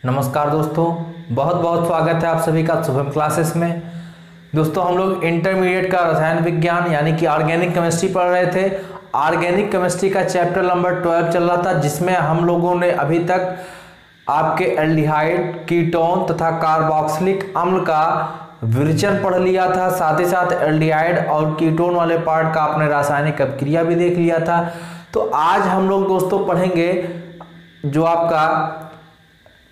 नमस्कार दोस्तों, बहुत बहुत स्वागत है आप सभी का शुभम क्लासेस में। दोस्तों हम लोग इंटरमीडिएट का रसायन विज्ञान यानी कि ऑर्गेनिक केमिस्ट्री पढ़ रहे थे। ऑर्गेनिक केमिस्ट्री का चैप्टर नंबर 12 चल रहा था, जिसमें हम लोगों ने अभी तक आपके एल्डिहाइड, कीटोन तथा कार्बोक्सिलिक अम्ल का विरचन पढ़ लिया था। साथ ही साथ एल्डिहाइड और कीटोन वाले पार्ट का आपने रासायनिक अभिक्रिया भी देख लिया था। तो आज हम लोग दोस्तों पढ़ेंगे जो आपका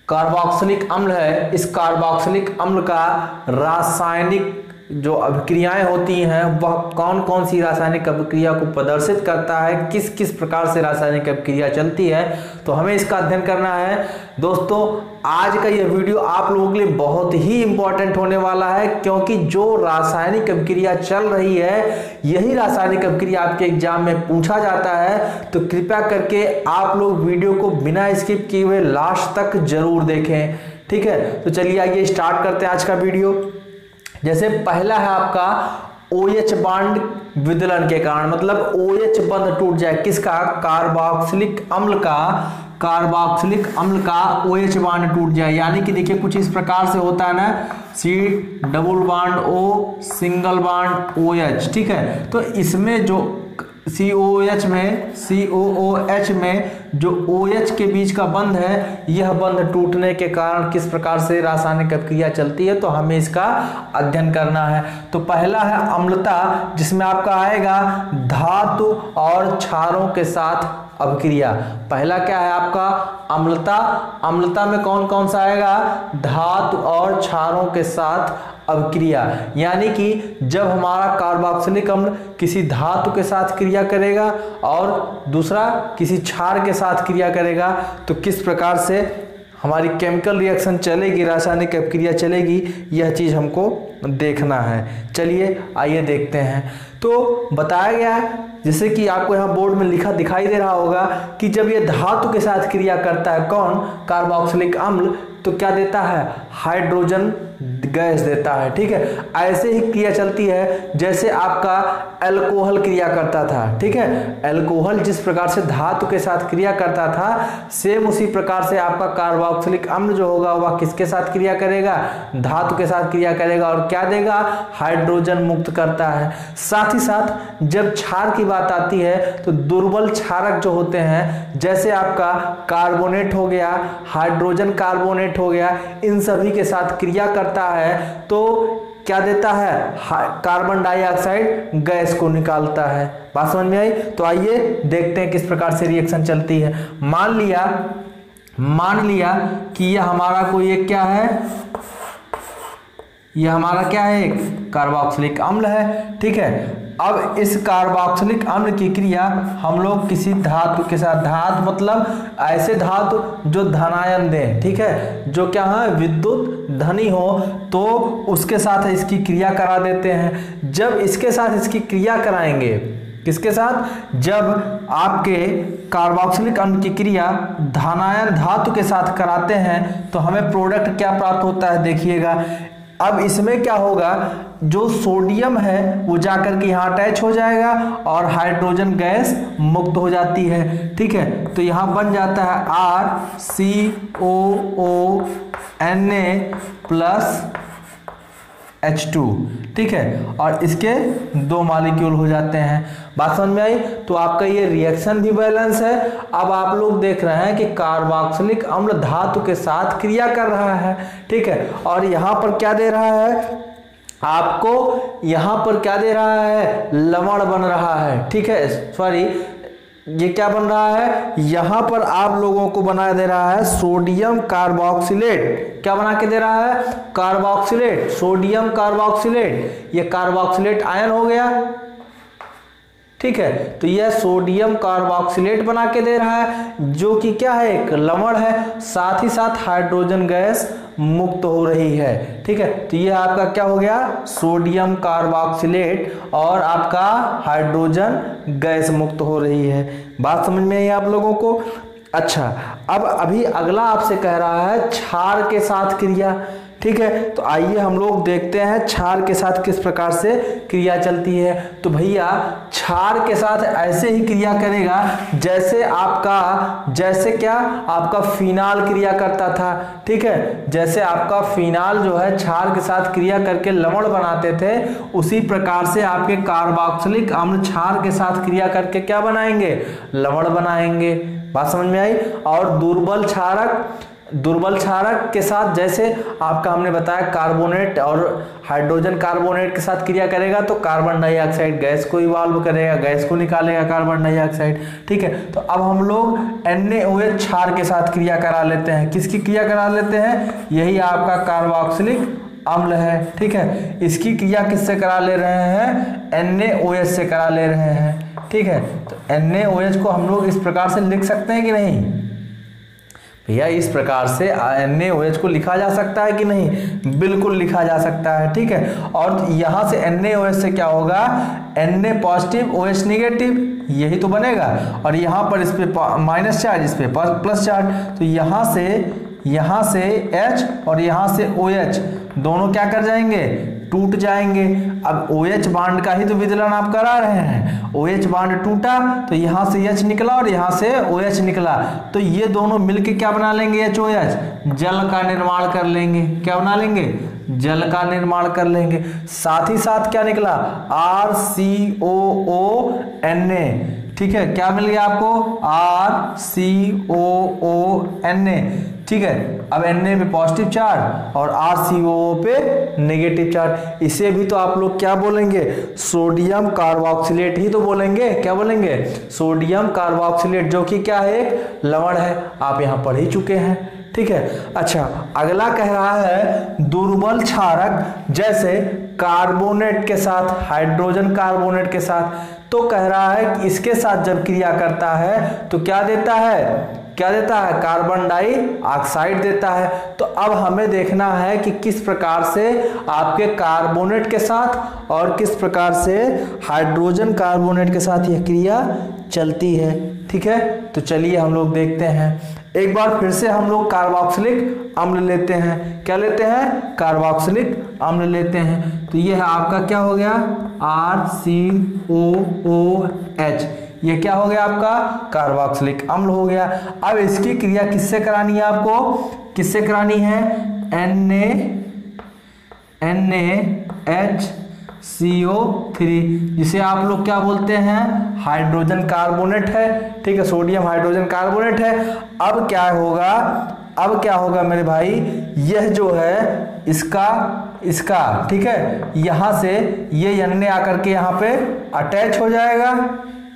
कार्बोक्सिलिक अम्ल है। इस कार्बोक्सिलिक अम्ल का रासायनिक जो अभिक्रियाएं होती हैं वह कौन कौन सी रासायनिक अभिक्रिया को प्रदर्शित करता है, किस किस प्रकार से रासायनिक अभिक्रिया चलती है, तो हमें इसका अध्ययन करना है। दोस्तों आज का यह वीडियो आप लोगों के लिए बहुत ही इंपॉर्टेंट होने वाला है, क्योंकि जो रासायनिक अभिक्रिया चल रही है यही रासायनिक अभिक्रिया आपके एग्जाम में पूछा जाता है। तो कृपया करके आप लोग वीडियो को बिना स्किप किए हुए लास्ट तक जरूर देखें, ठीक है। तो चलिए आइए स्टार्ट करते हैं आज का वीडियो। जैसे पहला है आपका OH बांड विदलन के कारण, मतलब OH बंध टूट जाए किसका, कार्बोक्सिलिक अम्ल का OH बांड टूट जाए। यानी कि देखिए कुछ इस प्रकार से होता है ना, C double bond O single bond OH, ठीक है। तो इसमें जो COOH में जो OH के बीच का बंध है, यह बंध टूटने के कारण किस प्रकार से रासायनिक अभिक्रिया चलती है, तो हमें इसका अध्ययन करना है। तो पहला है अम्लता, जिसमें आपका आएगा धातु और क्षारों के साथ अभिक्रिया। पहला क्या है आपका अम्लता। अम्लता में कौन कौन सा आएगा, धातु और क्षारों के साथ अभिक्रिया। यानी कि जब हमारा कार्बोक्सिलिक अम्ल किसी धातु के साथ क्रिया करेगा और दूसरा किसी क्षार के साथ क्रिया करेगा, तो किस प्रकार से हमारी केमिकल रिएक्शन चलेगी, रासायनिक अभिक्रिया चलेगी, यह चीज हमको देखना है। चलिए आइए देखते हैं। तो बताया गया है, जैसे कि आपको यहाँ बोर्ड में लिखा दिखाई दे रहा होगा कि जब ये धातु के साथ क्रिया करता है कौन, कार्बोक्सिलिक अम्ल, तो क्या देता है, हाइड्रोजन गैस देता है, ठीक है। ऐसे ही क्रिया चलती है जैसे आपका अल्कोहल क्रिया करता था, ठीक है। अल्कोहल जिस प्रकार से धातु के साथ क्रिया करता था, सेम उसी प्रकार से आपका कार्बोक्सिलिक अम्ल जो होगा वह किसके साथ क्रिया करेगा, धातु के साथ क्रिया करेगा और क्या देगा, हाइड्रोजन मुक्त करता है। साथ ही साथ जब क्षार की बात आती है तो दुर्बल क्षारक जो होते हैं, जैसे आपका कार्बोनेट हो गया, हाइड्रोजन कार्बोनेट हो गया, इन सभी के साथ क्रिया करता है तो क्या देता है, कार्बन डाइऑक्साइड गैस को निकालता है। बात समझ में आई? तो आइए देखते हैं किस प्रकार से रिएक्शन चलती है। मान लिया कि यह हमारा कोई एक क्या है, यह हमारा क्या है, एक कार्बोक्सिलिक अम्ल है, ठीक है। अब इस कार्बोक्सिलिक अम्ल की क्रिया हम लोग किसी धातु के साथ, धातु मतलब ऐसे धातु जो धनायन दें, ठीक है, जो क्या है विद्युत धनी हो, तो उसके साथ इसकी क्रिया करा देते हैं। जब इसके साथ इसकी क्रिया कराएंगे, किसके साथ, जब आपके कार्बोक्सिलिक अम्ल की क्रिया धनायन धातु के साथ कराते हैं तो हमें प्रोडक्ट क्या प्राप्त होता है, देखिएगा। अब इसमें क्या होगा, जो सोडियम है वो जाकर के यहाँ अटैच हो जाएगा और हाइड्रोजन गैस मुक्त हो जाती है, ठीक है। तो यहाँ बन जाता है RCOONA+H2, ठीक है, और इसके 2 मॉलिक्यूल हो जाते हैं। बात समझ में आई? तो आपका ये रिएक्शन भी बैलेंस है। अब आप लोग देख रहे हैं कि कार्बोक्सिलिक अम्ल धातु के साथ क्रिया कर रहा है, ठीक है, और यहाँ पर क्या दे रहा है आपको, यहाँ पर क्या दे रहा है, लवण बन रहा है, ठीक है, सॉरी ये क्या बन रहा है, यहाँ पर आप लोगों को बना दे रहा है सोडियम कार्बोक्सिलेट। क्या बना के दे रहा है, कार्बोक्सिलेट, सोडियम कार्बोक्सिलेट। ये कार्बोक्सिलेट आयन हो गया, ठीक है। तो यह सोडियम कार्बोक्सिलेट बना के दे रहा है, जो कि क्या है, एक लवण है, साथ ही साथ हाइड्रोजन गैस मुक्त हो रही है, ठीक है। तो यह आपका क्या हो गया, सोडियम कार्बोक्सिलेट और आपका हाइड्रोजन गैस मुक्त हो रही है। बात समझ में आई आप लोगों को? अच्छा, अब अभी अगला आपसे कह रहा है क्षार के साथ क्रिया, ठीक है। तो आइए हम लोग देखते हैं क्षार के साथ किस प्रकार से क्रिया चलती है। तो भैया क्षार के साथ ऐसे ही क्रिया करेगा जैसे आपका फिनाल क्रिया करता था, ठीक है। जैसे आपका फिनाल जो है क्षार के साथ क्रिया करके लवण बनाते थे, उसी प्रकार से आपके कार्बोक्सिलिक अम्ल क्षार के साथ क्रिया करके क्या बनाएंगे, लवण बनाएंगे। बात समझ में आई। और दुर्बल क्षारक के साथ जैसे आपका हमने बताया कार्बोनेट और हाइड्रोजन कार्बोनेट के साथ क्रिया करेगा तो कार्बन डाइऑक्साइड गैस को इवॉल्व करेगा, गैस को निकालेगा कार्बन डाइऑक्साइड, ठीक है। तो अब हम लोग NaOH क्षार के साथ क्रिया करा लेते हैं। किसकी क्रिया करा लेते हैं, यही आपका कार्बोक्सिलिक अम्ल है, ठीक है। इसकी क्रिया किससे करा ले रहे हैं, NaOH से करा ले रहे हैं, ठीक है। तो NaOH को हम लोग इस प्रकार से लिख सकते हैं कि नहीं भैया, इस प्रकार से NaOH को लिखा जा सकता है कि नहीं, बिल्कुल लिखा जा सकता है, ठीक है। और यहाँ से NaOH से क्या होगा, Na पॉजिटिव OH निगेटिव, यही तो बनेगा। और यहाँ पर इस पे माइनस चार्ज, इस पे प्लस चार्ज, तो यहाँ से H और यहाँ से OH दोनों क्या कर जाएंगे, टूट जाएंगे। अब OH बांड का ही तो विदलन आप करा रहे हैं, OH बांड टूटा तो यहाँ से H निकला और यहाँ से OH निकला, तो ये दोनों मिलके क्या बना लेंगे, HOH, जल का निर्माण कर लेंगे। क्या बना लेंगे, जल का निर्माण कर लेंगे। साथ ही साथ क्या निकला, RCOONA, ठीक है। क्या मिल गया आपको, RCOONA, ठीक है। अब Na पे पॉजिटिव चार्ज और RCOO पे नेगेटिव चार्ज, इसे भी तो आप लोग क्या बोलेंगे, सोडियम कार्बोक्सिलेट ही तो बोलेंगे। क्या बोलेंगे, सोडियम कार्बोक्सिलेट, जो कि क्या है, एक लवण है, आप यहाँ पढ़ ही चुके हैं, ठीक है। अच्छा, अगला कह रहा है दुर्बल क्षारक जैसे कार्बोनेट के साथ, हाइड्रोजन कार्बोनेट के साथ, तो कह रहा है कि इसके साथ जब क्रिया करता है तो क्या देता है, कार्बन डाइऑक्साइड देता है। तो अब हमें देखना है कि किस प्रकार से आपके कार्बोनेट के साथ और किस प्रकार से हाइड्रोजन कार्बोनेट के साथ यह क्रिया चलती है, ठीक है। तो चलिए हम लोग देखते हैं। एक बार फिर से हम लोग कार्बोक्सिलिक अम्ल लेते हैं। क्या लेते हैं, कार्बोक्सिलिक अम्ल लेते हैं। तो ये है आपका क्या हो गया, RCOOH, ये क्या हो गया आपका, कार्बोक्सिलिक अम्ल हो गया। अब इसकी क्रिया किससे करानी है, आपको किससे करानी है, NaHCO3, जिसे आप लोग क्या बोलते हैं, हाइड्रोजन कार्बोनेट है, ठीक है, सोडियम हाइड्रोजन कार्बोनेट है। अब क्या होगा मेरे भाई, यह जो है इसका ठीक है, यहां से ये Na आकर के यहाँ पे अटैच हो जाएगा।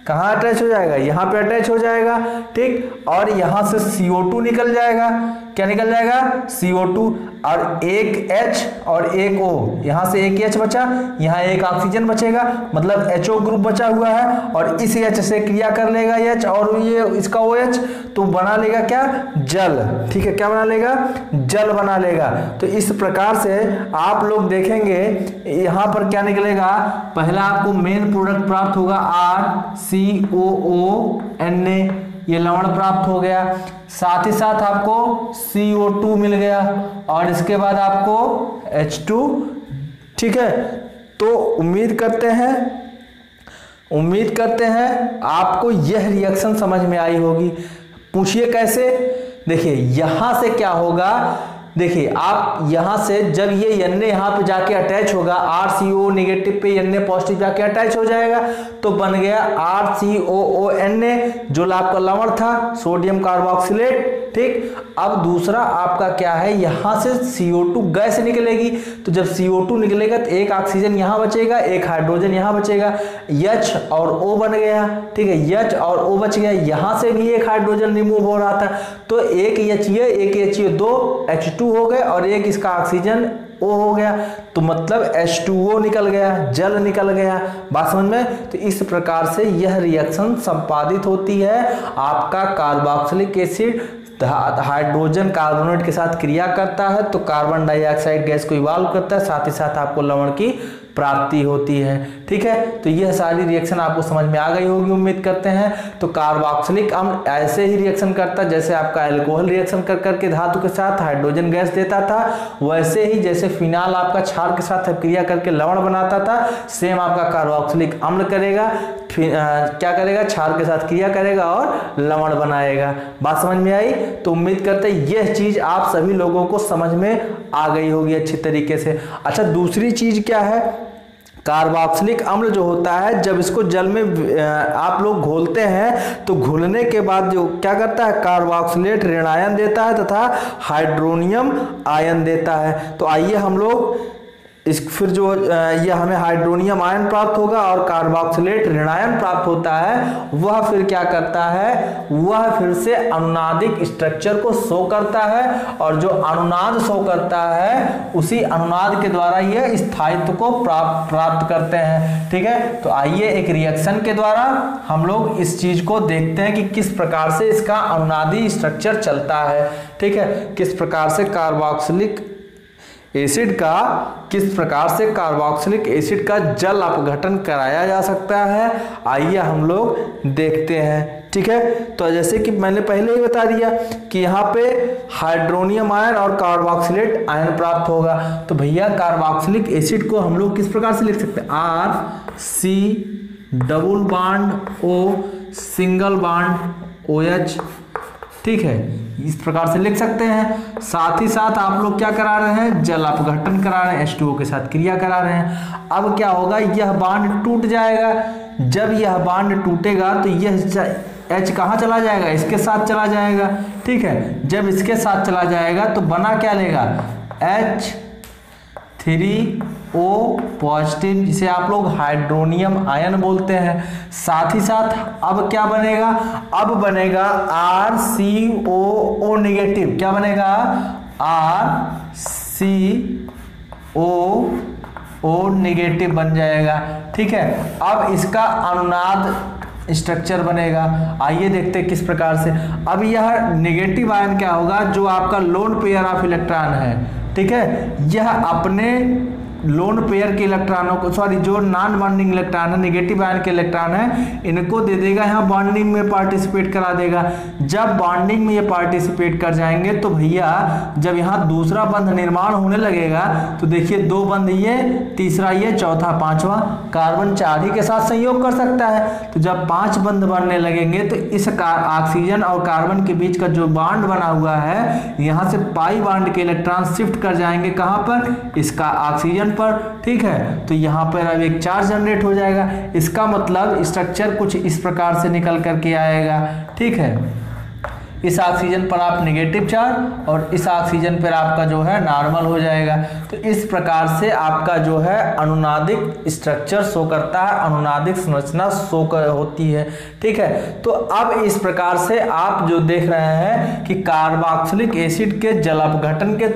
कहाँ अटैच हो जाएगा, यहाँ पे अटैच हो जाएगा, ठीक। और यहाँ से CO2 निकल जाएगा। क्या निकल जाएगा, CO2, और एक H और एक O, यहाँ से एक H बचा, यहाँ एक ऑक्सीजन बचेगा, मतलब HO ग्रुप बचा हुआ है। और इस H से क्रिया कर लेगा H और ये इसका OH, तो बना लेगा क्या, जल, ठीक है। क्या बना लेगा, जल बना लेगा। तो इस प्रकार से आप लोग देखेंगे यहाँ पर क्या निकलेगा, पहला आपको मेन प्रोडक्ट प्राप्त होगा RCOONA, ये लवण प्राप्त हो गया। साथ ही साथ आपको CO2 मिल गया और इसके बाद आपको H2, ठीक है। तो उम्मीद करते हैं आपको यह रिएक्शन समझ में आई होगी। पूछिए कैसे, देखिए यहां से क्या होगा, देखिए आप यहां से जब ये Na यहाँ पे जाके अटैच होगा, RCO नेगेटिव पे Na पॉजिटिव जाके अटैच हो जाएगा, तो बन गया RCOONA, जो आपका लवण था सोडियम कार्बोक्सिलेट, ठीक। अब दूसरा आपका क्या है, यहां से CO2 गैस निकलेगी, तो जब CO2 निकलेगा तो एक ऑक्सीजन यहां बचेगा, एक हाइड्रोजन यहां बचेगा, H और O बन गया, ठीक है। H और O बच गया, यहां से भी एक हाइड्रोजन रिमूव हो रहा था, तो एक H ये एक H ये, दो H2 हो गए और एक इसका ऑक्सीजन O हो गया, तो मतलब H2O निकल गया, जल निकल गया। बात समझ में। तो इस प्रकार से यह रिएक्शन संपादित होती है। आपका कार्बोक्सिलिक एसिड हाइड्रोजन कार्बोनेट के साथ क्रिया करता है तो कार्बन डाइऑक्साइड गैस को इवॉल्व करता है, साथ ही साथ आपको लवण की प्राप्ति होती है, ठीक है, तो यह सारी रिएक्शन आपको समझ में आ गई होगी उम्मीद करते हैं। तो कार्बोक्सिलिक अम्ल ऐसे ही रिएक्शन करता जैसे आपका अल्कोहल रिएक्शन कर करके धातु के साथ हाइड्रोजन गैस देता था, वैसे ही जैसे फिनाल आपका क्षार के साथ क्रिया करके लवण बनाता था, सेम आपका कार्बोक्सिलिक अम्ल करेगा, क्या करेगा, क्षार के साथ क्रिया करेगा और लवण बनाएगा। बात समझ में आई? तो उम्मीद करते हैं यह चीज आप सभी लोगों को समझ में आ गई होगी अच्छी तरीके से। अच्छा, दूसरी चीज क्या है, कार्बोक्सिलिक अम्ल जो होता है जब इसको जल में आप लोग घोलते हैं तो घुलने के बाद जो क्या करता है, कार्बोक्सिलेट ऋण आयन देता है तथा हाइड्रोनियम आयन देता है। तो आइए हम लोग फिर जो यह हमें हाइड्रोनियम आयन प्राप्त होगा और कार्बोक्सिलेट ऋण आयन प्राप्त होता है, वह फिर क्या करता है, वह फिर से अनुनादिक स्ट्रक्चर को शो करता है और जो अनुनाद शो करता है उसी अनुनाद के द्वारा यह स्थायित्व को प्राप्त करते हैं। ठीक है, तो आइए एक रिएक्शन के द्वारा हम लोग इस चीज को देखते हैं कि किस प्रकार से इसका अनुनादी स्ट्रक्चर चलता है। ठीक है, किस प्रकार से कार्बोक्सिलिक एसिड का जल अपघटन कराया जा सकता है, आइए हम लोग देखते हैं। ठीक है, तो जैसे कि मैंने पहले ही बता दिया कि यहाँ पे हाइड्रोनियम आयन और कार्बोक्सिलेट आयन प्राप्त होगा। तो भैया कार्बोक्सिलिक एसिड को हम लोग किस प्रकार से लिख सकते हैं, RC double bond O single bond OH। ठीक है, इस प्रकार से लिख सकते हैं। साथ ही साथ आप लोग क्या करा रहे हैं, जल अपघटन करा रहे हैं, H2O के साथ क्रिया करा रहे हैं। अब क्या होगा, यह बॉन्ड टूट जाएगा। जब यह बॉन्ड टूटेगा तो यह H कहाँ चला जाएगा, इसके साथ चला जाएगा। ठीक है, जब इसके साथ चला जाएगा तो बना क्या लेगा, H3O पॉजिटिव, जिसे आप लोग हाइड्रोनियम आयन बोलते हैं। साथ ही साथ अब क्या बनेगा, अब बनेगा RCOO नेगेटिव। क्या बनेगा, RCOO नेगेटिव बन जाएगा। ठीक है, अब इसका अनुनाद स्ट्रक्चर बनेगा। आइए देखते हैं किस प्रकार से। अब यह नेगेटिव आयन क्या होगा, जो आपका लोन पेयर ऑफ इलेक्ट्रॉन है, ठीक है, यह अपने लोन पेयर के इलेक्ट्रॉनों को, सॉरी जो नॉन बॉन्डिंग इलेक्ट्रॉन है, नेगेटिव आयन के इलेक्ट्रॉन है, इनको दे देगा, यहाँ बॉन्डिंग में पार्टिसिपेट करा देगा। जब बॉन्डिंग में ये पार्टिसिपेट कर जाएंगे तो भैया जब यहाँ दूसरा बंध निर्माण होने लगेगा तो देखिए 2 बंध ये, तीसरा ये, चौथा, पांचवा, कार्बन 4 ही के साथ संयोग कर सकता है। तो जब 5 बंध बनने लगेंगे तो इस ऑक्सीजन और कार्बन के बीच का जो बॉन्ड बना हुआ है, यहाँ से पाई बॉन्ड के इलेक्ट्रॉन शिफ्ट कर जाएंगे कहाँ पर, इसका ऑक्सीजन पर। ठीक है, तो यहाँ पर अब एक चार्ज जनरेट हो जाएगा। इसका मतलब स्ट्रक्चर कुछ इस प्रकार से निकल करके आएगा। ठीक है, इस ऑक्सीजन पर आप नेगेटिव चार्ज और इस ऑक्सीजन पर आपका जो है नॉर्मल हो जाएगा। तो इस प्रकार से आपका जो है अनुनादिक स्ट्रक्चर शो करता है, अनुनादिक संरचना शो होती है। ठीक है, तो अब इस प्रकार से आप जो देख रहे हैं कि कार्बोक्सिलिक एसिड के जल अपघटन के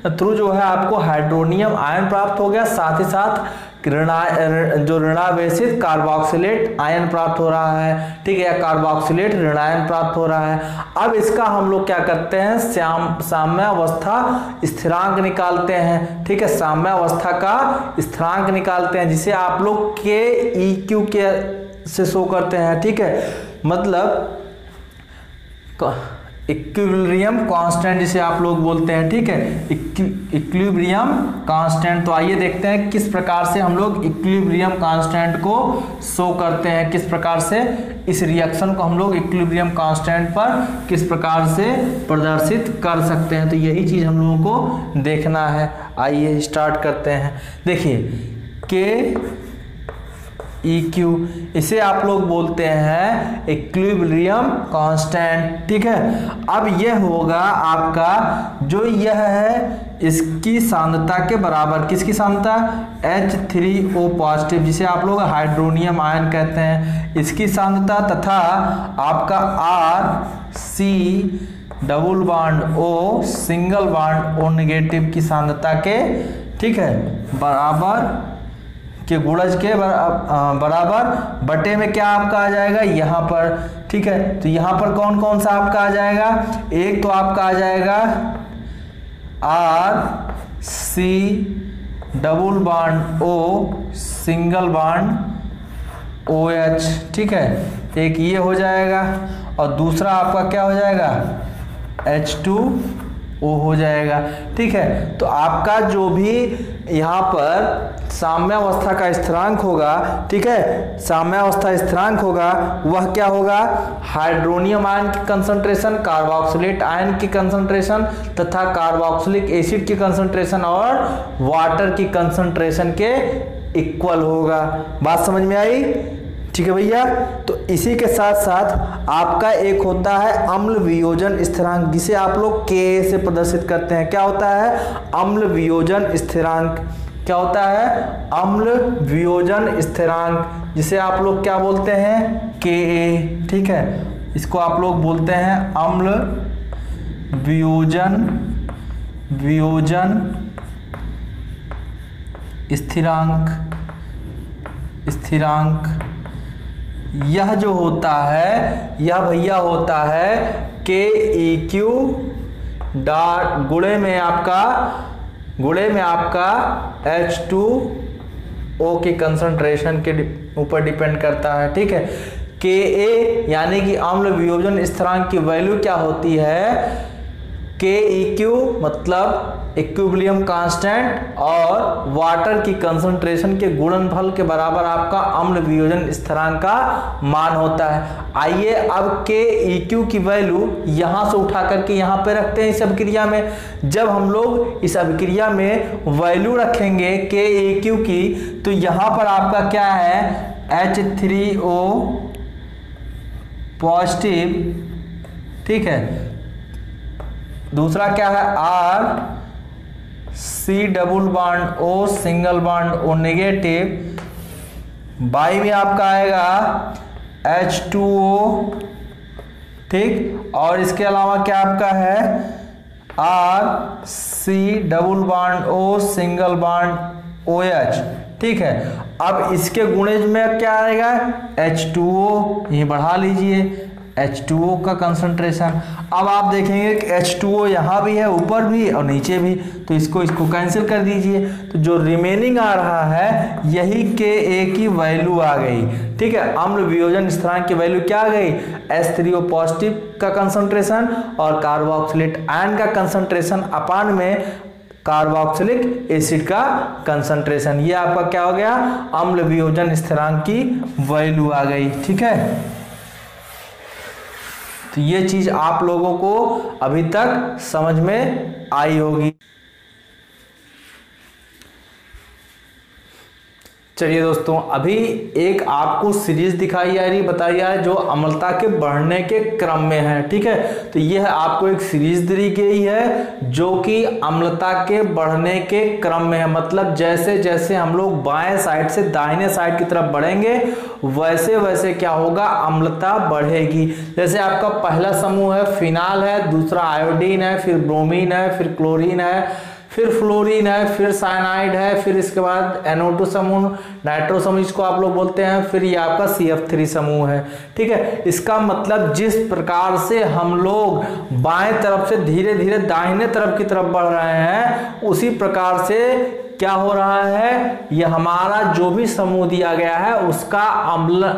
थ्रू जो है आपको हाइड्रोनियम आयन प्राप्त हो गया, साथ ही साथ जो ऋणावेशित कार्बोक्सिलेट आयन प्राप्त हो रहा है। ठीक है, या कार्बोक्सिलेट ऋणायन प्राप्त हो रहा है। अब इसका हम लोग क्या करते हैं, साम्यावस्था स्थिरांक निकालते हैं। ठीक है, साम्यावस्था का स्थिरांक निकालते हैं, जिसे आप लोग KEQ के से शो करते हैं। ठीक है, मतलब इक्विलिब्रियम कांस्टेंट जिसे आप लोग बोलते हैं। ठीक है, इक्विलिब्रियम कांस्टेंट। तो आइए देखते हैं किस प्रकार से हम लोग इक्विलिब्रियम कांस्टेंट को शो करते हैं, किस प्रकार से इस रिएक्शन को हम लोग इक्विलिब्रियम कांस्टेंट पर किस प्रकार से प्रदर्शित कर सकते हैं। तो यही चीज हम लोगों को देखना है। आइए स्टार्ट करते हैं। देखिए EQ, इसे आप लोग बोलते हैं इक्विलिब्रियम कांस्टेंट। ठीक है, अब यह होगा आपका जो यह है इसकी सांद्रता के बराबर, किसकी सांद्रता, H3O पॉजिटिव, जिसे आप लोग हाइड्रोनियम आयन कहते हैं, इसकी सांद्रता तथा आपका RC double bond O single bond O negative की सांद्रता के, ठीक है, बराबर के गुणज के बराबर बटे में क्या आपका आ जाएगा यहाँ पर। ठीक है, तो यहाँ पर कौन कौन सा आपका आ जाएगा, एक तो आपका आ जाएगा RC double bond O single bond OH, ठीक है, एक ये हो जाएगा और दूसरा आपका क्या हो जाएगा H2O हो जाएगा, ठीक है। तो आपका जो भी यहाँ पर साम्यावस्था का स्थिरांक होगा, ठीक है, साम्यावस्था स्थिरांक होगा वह क्या होगा, हाइड्रोनियम आयन की कंसंट्रेशन, कार्बोक्सिलेट आयन की कंसंट्रेशन तथा कार्बोक्सिलिक एसिड की कंसंट्रेशन और वाटर की कंसंट्रेशन के इक्वल होगा। बात समझ में आई? ठीक है भैया। तो इसी के साथ साथ आपका एक होता है अम्ल वियोजन स्थिरांक, जिसे आप लोग Ka से प्रदर्शित करते हैं। क्या होता है? अम्ल वियोजन स्थिरांक। क्या होता है? अम्ल वियोजन स्थिरांक, जिसे आप लोग क्या बोलते हैं? Ka, ठीक है। इसको आप लोग बोलते हैं अम्ल वियोजन स्थिरांक। यह जो होता है, यह भैया होता है KEQ डॉट गुणे में आपका H2O की कंसंट्रेशन के ऊपर डिपेंड करता है, ठीक है। Ka यानी कि अम्ल वियोजन स्थिरांक की वैल्यू क्या होती है? KEQ मतलब इक्विलिब्रियम कांस्टेंट और वाटर की कंसंट्रेशन के गुणनफल के बराबर आपका अम्ल वियोजन स्थिरांक का मान होता है। आइए अब KEQ की वैल्यू यहां से उठा करके यहां पे रखते हैं इस अभिक्रिया में। जब हम लोग इस अभिक्रिया में वैल्यू रखेंगे KEQ की, तो यहां पर आपका क्या है? H3O पॉजिटिव, ठीक है। दूसरा क्या है? C double bond O single bond O negative, by में आपका आएगा H2O, ठीक। और इसके अलावा क्या आपका है? C double bond O single bond OH, ठीक है। अब इसके गुणज में क्या आएगा? H2O, ये बढ़ा लीजिए H2O का कंसंट्रेशन। अब आप देखेंगे कि H2O यहाँ भी है, ऊपर भी और नीचे भी, तो इसको कैंसिल कर दीजिए। तो जो रिमेनिंग आ रहा है यही Ka की वैल्यू आ गई, ठीक है। अम्ल वियोजन स्थिरांक की वैल्यू क्या आ गई? H3O पॉजिटिव का कंसंट्रेशन और कार्बोक्सिलेट आयन का कंसंट्रेशन अपान में कार्बोक्सिलिक एसिड का कंसंट्रेशन। ये आपका क्या हो गया? अम्ल वियोजन स्थिरांक की वैल्यू आ गई, ठीक है। तो ये चीज आप लोगों को अभी तक समझ में आई होगी। चलिए दोस्तों, अभी एक आपको सीरीज दिखाई जा रही, बताई जा रही, जो अम्लता के बढ़ने के क्रम में है, ठीक है। तो यह आपको एक सीरीज दी गई है जो कि अम्लता के बढ़ने के क्रम में है। मतलब जैसे जैसे हम लोग बाएं साइड से दाहिने साइड की तरफ बढ़ेंगे वैसे वैसे क्या होगा? अम्लता बढ़ेगी। जैसे आपका पहला समूह है फिनाल है, दूसरा आयोडीन है, फिर ब्रोमीन है, फिर क्लोरीन है, फिर फ्लोरीन है, फिर साइनाइड है, फिर इसके बाद NO2 समूह, नाइट्रो समूह इसको आप लोग बोलते हैं, फिर ये आपका CF3 समूह है, ठीक है। इसका मतलब जिस प्रकार से हम लोग बाएं तरफ से धीरे धीरे दाहिने तरफ की तरफ बढ़ रहे हैं, उसी प्रकार से क्या हो रहा है? ये हमारा जो भी समूह दिया गया है उसका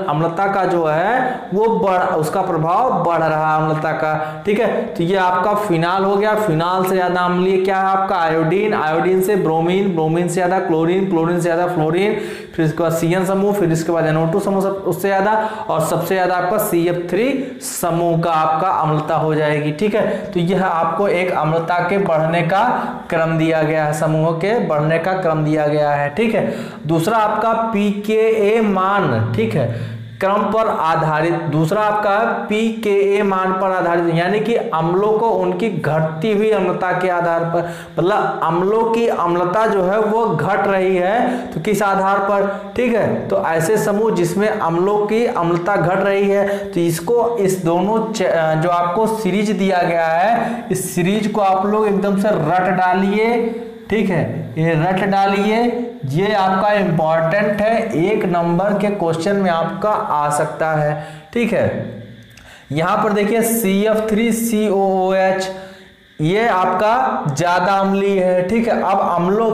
अम्लता का जो है वो उसका प्रभाव बढ़ रहा है अम्लता का, ठीक है। तो ये आपका फिनाल हो गया। फिनाल से ज्यादा अम्लीय क्या है आपका? आयोडीन, आयोडीन से ब्रोमीन, ब्रोमीन से ज्यादा क्लोरीन, क्लोरीन से ज्यादा फ्लोरीन, फिर इसके बाद CN समूह, फिर इसके बाद NO2 समूह उससे ज्यादा, और सबसे ज्यादा आपका CF3 समूह का आपका अम्लता हो जाएगी, ठीक है। तो यह आपको एक अम्लता के बढ़ने का क्रम दिया गया है, समूहों के बढ़ने का क्रम दिया गया है, ठीक है। दूसरा आपका pKa मान, ठीक है, क्रम पर आधारित। दूसरा आपका pKa मान पर आधारित, यानी कि अम्लों को उनकी घटती हुई अम्लता के आधार पर, मतलब अम्लों की अम्लता जो है वो घट रही है, तो किस आधार पर? ठीक है। तो ऐसे समूह जिसमें अम्लों की अम्लता घट रही है, तो इसको इस दोनों जो आपको सीरीज दिया गया है, इस सीरीज को आप लोग एकदम से रट डालिए, ठीक है। ये रट डालिए, ये आपका इंपॉर्टेंट है, 1 नंबर के क्वेश्चन में आपका आ सकता है, ठीक है। यहां पर देखिए CF3COOH ये आपका ज्यादा अम्लीय है, ठीक है। अब अम्लों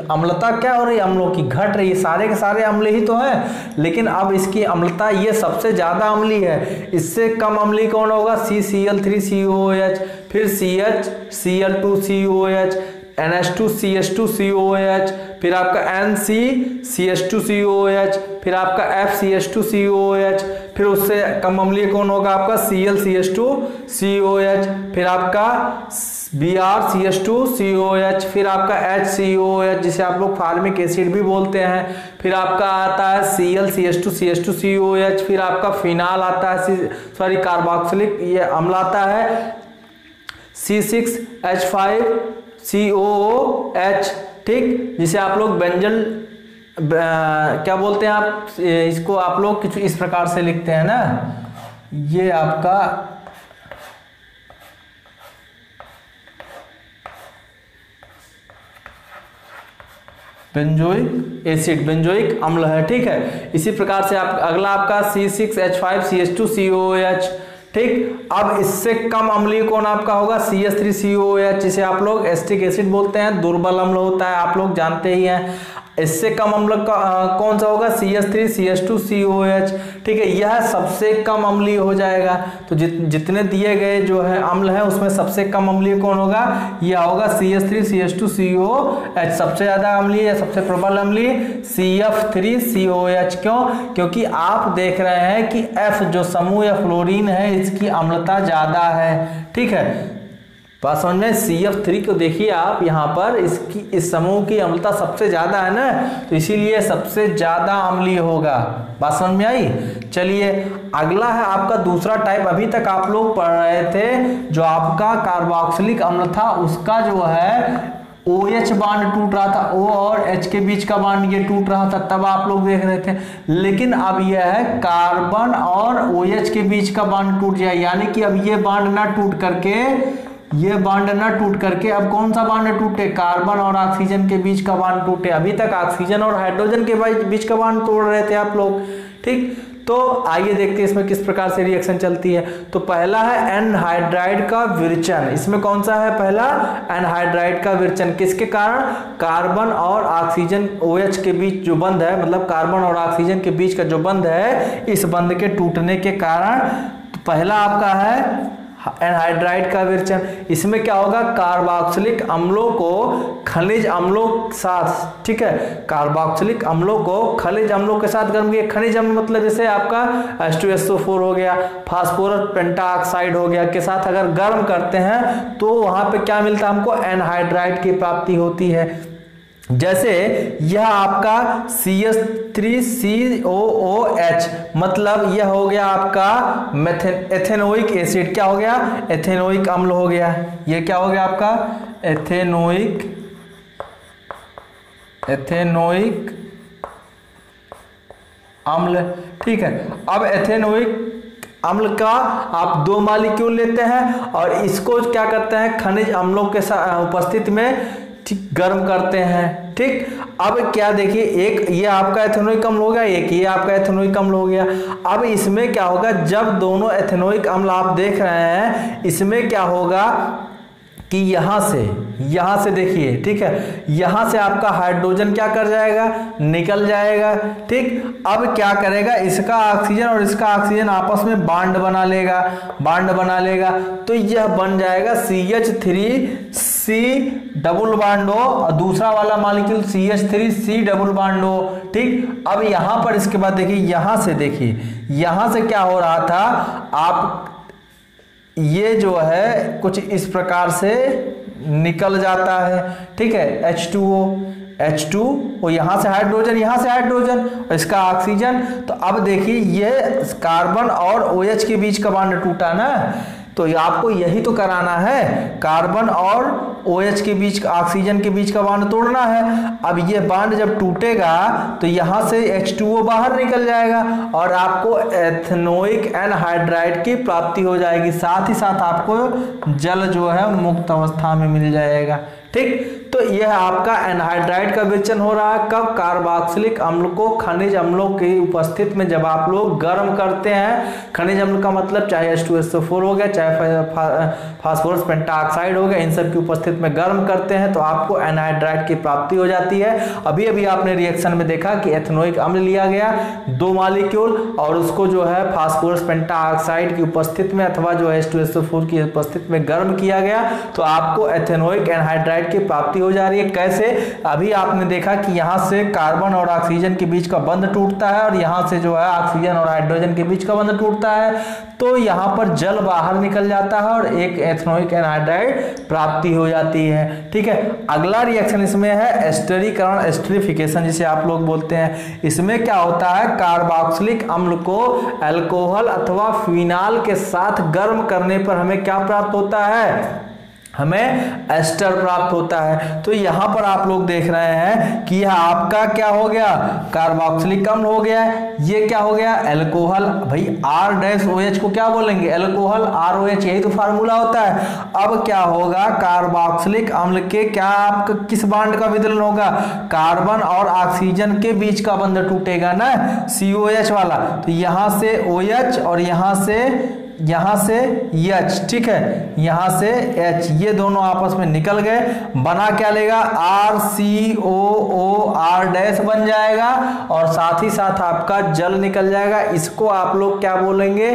अम्लता क्या हो रही है, अम्लों की घट रही है, सारे के सारे अम्ल ही तो हैं, लेकिन अब इसकी अम्लता ये सबसे ज्यादा अम्लीय है। इससे कम अम्लीय कौन होगा, CCl3COOH, फिर CH, Cl2COH, NH2CH2COOH, फिर आपका NCCH2COOH, फिर आपका FCH2COOH, फिर उससे कम अम्लीय कौन होगा आपका ClCH2COOH, फिर आपका BrCH2COOH, फिर आपका HCOOH जिसे आप लोग फार्मिक एसिड भी बोलते हैं, फिर आपका आता है ClCH2CH2COOH, फिर आपका फिनाल आता है, सॉरी कार्बोक्सिलिक ये अम्ल आता है C6H5COOH, ठीक, जिसे आप लोग बेंजल क्या बोलते हैं, आप इसको आप लोग कुछ इस प्रकार से लिखते हैं ना, ये आपका बेंजोइक एसिड, बेंजोइक अम्ल है, ठीक है। इसी प्रकार से आप अगला आपका C6H5CH2COOH, ठीक। अब इससे कम अम्लीय कौन आपका होगा CH3COOH, जिसे आप लोग एसिटिक एसिड बोलते हैं, दुर्बल अम्ल होता है, आप लोग जानते ही हैं। इससे कम अम्ल का कौन सा होगा CH3CH2COOH, ठीक है। यह सबसे कम अम्लीय हो जाएगा। तो जितने दिए गए जो है अम्ल है उसमें सबसे कम अम्लीय कौन होगा, यह होगा CH3CH2COOH। सबसे ज्यादा अम्लीय या सबसे प्रबल अम्लीय CF3COOH। क्यों, क्योंकि आप देख रहे हैं कि F जो समूह या फ्लोरीन है इसकी अम्लता ज्यादा है, ठीक है। बात समझ में, CF3 को देखिए आप यहाँ पर, इसकी इस समूह की अम्लता सबसे ज्यादा है ना, तो इसीलिए सबसे ज्यादा अम्लीय होगा। बात समझ में आई। चलिए अगला है आपका दूसरा टाइप। अभी तक आप लोग पढ़ रहे थे जो आपका कार्बोक्सिलिक अम्ल था उसका जो है OH बांड टूट रहा था, O और H के बीच का बांड ये टूट रहा था, तब आप लोग देख रहे थे। लेकिन अब यह है कार्बन और OH के बीच का बांड टूट जाए, यानी कि अब ये बांड ना टूट करके, ये बांड ना टूट करके अब कौन सा बांड टूटे, कार्बन और ऑक्सीजन के बीच का बांड टूटे। अभी तक ऑक्सीजन और हाइड्रोजन के बीच का बांड तोड़ रहे थे आप लोग, ठीक। तो आइए देखते हैं इसमें किस प्रकार से रिएक्शन चलती है। तो पहला है एनहाइड्राइड का विरचन। इसमें कौन सा है, पहला एनहाइड्राइड का विरचन। किसके कारण, कार्बन और ऑक्सीजन OH के बीच जो बंध है, मतलब कार्बन और ऑक्सीजन के बीच का जो बंध है, इस बंध के टूटने के कारण। तो पहला आपका है एनहाइड्राइड का विरचन। इसमें क्या होगा, कार्बोक्सिलिक अम्लों को खनिज अम्लों के साथ, ठीक है, कार्बोक्सिलिक अम्लों को खनिज अम्लों के साथ गर्म किया। खनिज अम्ल मतलब जैसे आपका H2SO4 हो गया, फास्फोरस पेंटाऑक्साइड हो गया, के साथ अगर गर्म करते हैं तो वहां पे क्या मिलता है हमको, एनहाइड्राइड की प्राप्ति होती है। जैसे यह आपका CH3COOH, मतलब यह हो गया आपका एथेनोइक एसिड। क्या हो गया, एथेनोइक अम्ल हो गया। ये क्या हो गया आपका एथेनोइक अम्ल, ठीक है। अब एथेनोइक अम्ल का आप 2 मॉलिक्यूल लेते हैं और इसको क्या करते हैं, खनिज अम्लों के साथ उपस्थिति में ठीक गर्म करते हैं, ठीक। अब क्या देखिए, एक ये आपका एथेनोइक अम्ल हो गया, एक ये आपका एथेनोइक अम्ल हो गया। अब इसमें क्या होगा, जब दोनों एथेनोइक अम्ल आप देख रहे हैं, इसमें क्या होगा कि यहां से देखिए, ठीक है, यहां से आपका हाइड्रोजन क्या कर जाएगा, निकल जाएगा, ठीक। अब क्या करेगा, इसका ऑक्सीजन और इसका ऑक्सीजन आपस में बांड बना लेगा, तो यह बन जाएगा CH3C डबल बांड O और दूसरा वाला molecule CH3C double bond O, ठीक। अब यहां पर इसके बाद देखिए, यहां से क्या हो रहा था, आप ये जो है कुछ इस प्रकार से निकल जाता है, ठीक है, H2O यहां से हाइड्रोजन और इसका ऑक्सीजन। तो अब देखिए ये कार्बन और OH के बीच का बांड टूटा ना, तो आपको यही तो कराना है, कार्बन और OH के बीच, ऑक्सीजन के बीच का बांड तोड़ना है। अब ये बांड जब टूटेगा तो यहां से H2O बाहर निकल जाएगा और आपको एथेनोइक एनहाइड्राइड की प्राप्ति हो जाएगी। साथ ही साथ आपको जल जो है मुक्त अवस्था में मिल जाएगा, ठीक। तो यह आपका एनहाइड्राइड का विचलन हो रहा है कब, कार्बोक्सिलिक अम्ल को खनिज अम्लों की उपस्थिति में जब आप लोग गर्म करते हैं। खनिज अम्ल का मतलब चाहे H2SO4 हो गया, चाहे फास्फोरस पेंटाऑक्साइड हो गया, इन सब की उपस्थिति में गर्म करते हैं तो आपको एनहाइड्राइड की प्राप्ति हो जाती है। अभी अभी आपने रिएक्शन में देखा कि एथेनोइक अम्ल लिया गया 2 मॉलिक्यूल और उसको जो है फास्फोरस पेंटाऑक्साइड की उपस्थिति में अथवा जो H2SO4 की उपस्थिति में गर्म किया गया तो आपको एथेनोइक एनहाइड्राइड की प्राप्ति हो जा रही है। कैसे, अभी आपने देखा कि यहाँ से कार्बन और ऑक्सीजन के बीच का बंध टूटता है और यहाँ से जो है ऑक्सीजन और हाइड्रोजन के बीच का बंध टूटता है तो यहाँ पर जल बाहर निकल जाता है और एक एथेनोइक एनहाइड्राइड प्राप्ति हो जाती है। ठीक है, अगला रिएक्शन इसमें है एस्टरीकरण, एस्टरीफिकेशन जिसे आप लोग बोलते हैं। इसमें क्या होता है, कार्बोक्सिलिक अम्ल को अल्कोहल अथवा फिनाल के साथ गर्म करने पर हमें क्या प्राप्त होता है, हमें एस्टर प्राप्त होता है। तो यहां पर आप लोग देख रहे हैं कि यह आपका क्या हो गया, कार्बोक्सिलिक अम्ल हो गया। ये क्या हो गया, अल्कोहल। भाई R-OH को क्या बोलेंगे, अल्कोहल, ROH, यही तो फार्मूला होता है। अब क्या होगा, कार्बोक्सिलिक अम्ल के क्या आपका किस बांड का विदलन होगा, कार्बन और ऑक्सीजन के बीच का बंध टूटेगा ना, COH वाला। तो यहां से OH और यहां से H, ठीक है, यहां से H, ये दोनों आपस में निकल गए, बना क्या लेगा, RCOOR- बन जाएगा और साथ ही साथ आपका जल निकल जाएगा। इसको आप लोग क्या बोलेंगे,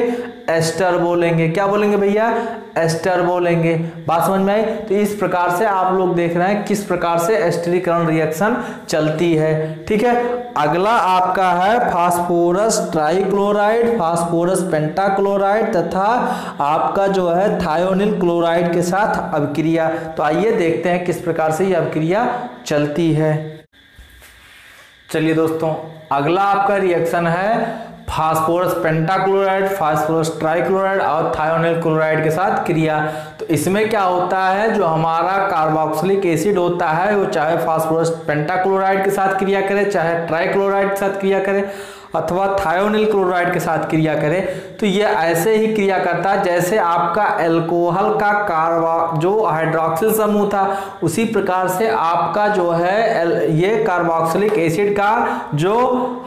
एस्टर बोलेंगे। क्या बोलेंगे भैया, एस्टर बोलेंगे। बात समझ में आई। तो इस प्रकार से आप लोग देख रहे हैं किस प्रकार से एस्टरीकरण रिएक्शन चलती है। ठीक है, अगला आपका है फास्फोरस ट्राइक्लोराइड, फास्फोरस पेंटाक्लोराइड तथा आपका जो है थायोनिल क्लोराइड के साथ अभिक्रिया। तो आइए देखते हैं किस प्रकार से यह अभिक्रिया चलती है। चलिए दोस्तों, अगला आपका रिएक्शन है फास्फोरस पेंटाक्लोराइड, फास्फोरस ट्राइक्लोराइड और थायोनिल क्लोराइड के साथ क्रिया। तो इसमें क्या होता है, जो हमारा कार्बोक्सिलिक एसिड होता है वो चाहे फास्फोरस पेंटाक्लोराइड के साथ क्रिया करे, चाहे ट्राइक्लोराइड के साथ क्रिया करे अथवा थायोनिल क्लोराइड के साथ क्रिया करे, तो ये ऐसे ही क्रिया करता है जैसे आपका अल्कोहल का जो हाइड्रोक्सिल समूह था उसी प्रकार से आपका जो है ये कार्बोक्सिलिक एसिड का जो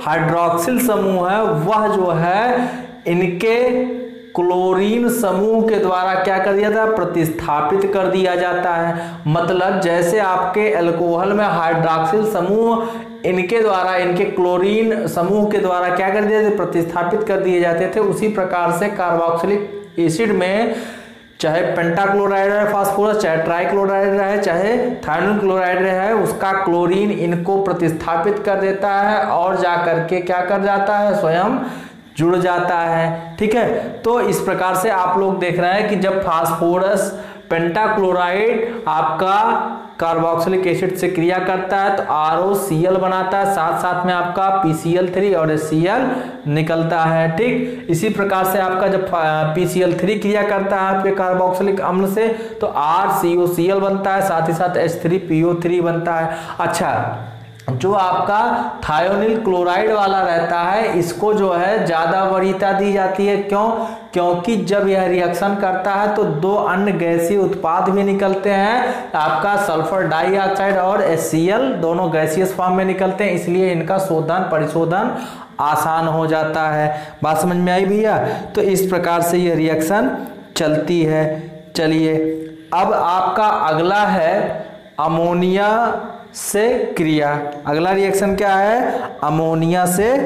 हाइड्रोक्सिल समूह है वह जो है इनके क्लोरीन समूह के द्वारा क्या कर दिया था, प्रतिस्थापित कर दिया जाता है। मतलब जैसे आपके अल्कोहल में हाइड्रोक्सिल समूह इनके द्वारा, इनके क्लोरीन समूह के द्वारा क्या कर दिया, प्रतिस्थापित कर दिए जाते थे, उसी प्रकार से कार्बोक्सिलिक एसिड में चाहे पेंटाक्लोराइड रहे फास्फोरस, चाहे ट्राइक्लोराइड रहे, चाहे थायोनिल क्लोराइड रहे, उसका क्लोरीन इनको प्रतिस्थापित कर देता है और जा करके क्या कर जाता है, स्वयं जुड़ जाता है। ठीक है, तो इस प्रकार से आप लोग देख रहे हैं कि जब फास्फोरस पेंटाक्लोराइड आपका कार्बोक्सिलिक एसिड से क्रिया करता है तो ROCl बनाता है, साथ साथ में आपका PCl3 और HCl निकलता है। ठीक, इसी प्रकार से आपका जब PCl3 क्रिया करता है आपके कार्बोक्सिलिक अम्ल से तो RCOCl बनता है, साथ ही साथ H3PO3 बनता है। अच्छा, जो आपका थायोनिल क्लोराइड वाला रहता है इसको जो है ज्यादा वरीयता दी जाती है। क्यों? क्योंकि जब यह रिएक्शन करता है तो दो अन्य गैसीय उत्पाद भी निकलते हैं, आपका सल्फर डाइऑक्साइड और HCl दोनों गैसियस फॉर्म में निकलते हैं, इसलिए इनका शोधन परिशोधन आसान हो जाता है। बात समझ में आई भैया? तो इस प्रकार से यह रिएक्शन चलती है। चलिए, अब आपका अगला है अमोनिया से क्रिया। अगला रिएक्शन क्या है? अमोनिया से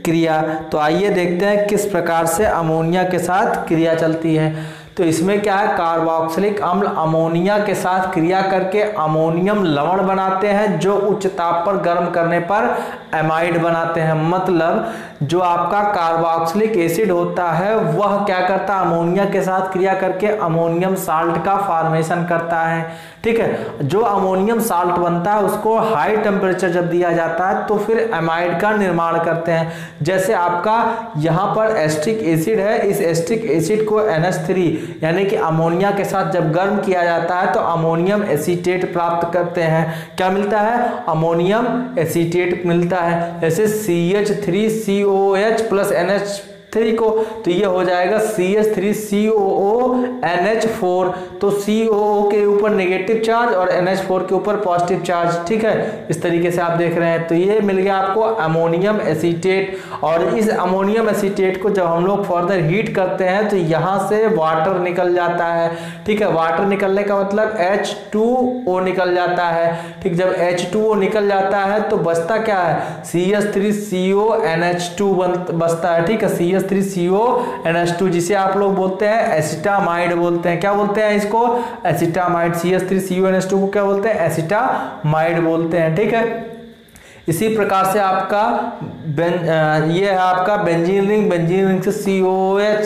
क्रिया। तो आइए देखते हैं किस प्रकार से अमोनिया के साथ क्रिया चलती है। तो इसमें क्या है, कार्बोक्सिलिक अम्ल अमोनिया के साथ क्रिया करके अमोनियम लवण बनाते हैं जो उच्च ताप पर गर्म करने पर एमाइड बनाते हैं। मतलब जो आपका कार्बोक्सिलिक एसिड होता है वह क्या करता है, अमोनिया के साथ क्रिया करके अमोनियम साल्ट का फॉर्मेशन करता है। ठीक है, जो अमोनियम साल्ट बनता है उसको हाई टेम्परेचर जब दिया जाता है तो फिर एमाइड का निर्माण करते हैं। जैसे आपका यहाँ पर एस्टिक एसिड है, इस एस्टिक एसिड को NH3 यानी कि अमोनिया के साथ जब गर्म किया जाता है तो अमोनियम एसीटेट प्राप्त करते हैं। क्या मिलता है? अमोनियम एसीटेट मिलता है। जैसे CH3COH प्लस NH 3 को, तो ये हो जाएगा CH3COONH4। तो COO के ऊपर नेगेटिव चार्ज और NH4 के ऊपर पॉजिटिव चार्ज, ठीक है, इस तरीके से आप देख रहे हैं। तो ये मिल गया आपको अमोनियम एसीटेट। और इस अमोनियम एसीटेट को जब हम लोग फर्दर हीट करते हैं तो यहाँ से वाटर निकल जाता है, ठीक है। वाटर निकलने का मतलब H2O निकल जाता है, ठीक। जब H2O निकल जाता है तो बचता क्या है, CH3CONH2 बचता है, ठीक है, CH3CONH2, जिसे आप लोग बोलते हैं एसिटामाइड बोलते हैं। क्या बोलते हैं इसको, एसिटामाइड। CH3CONH2 को क्या बोलते हैं, एसिटामाइड बोलते हैं, ठीक है। इसी प्रकार से आपका ये है आपका बेंजीन रिंग। बेंजीन रिंग से COOH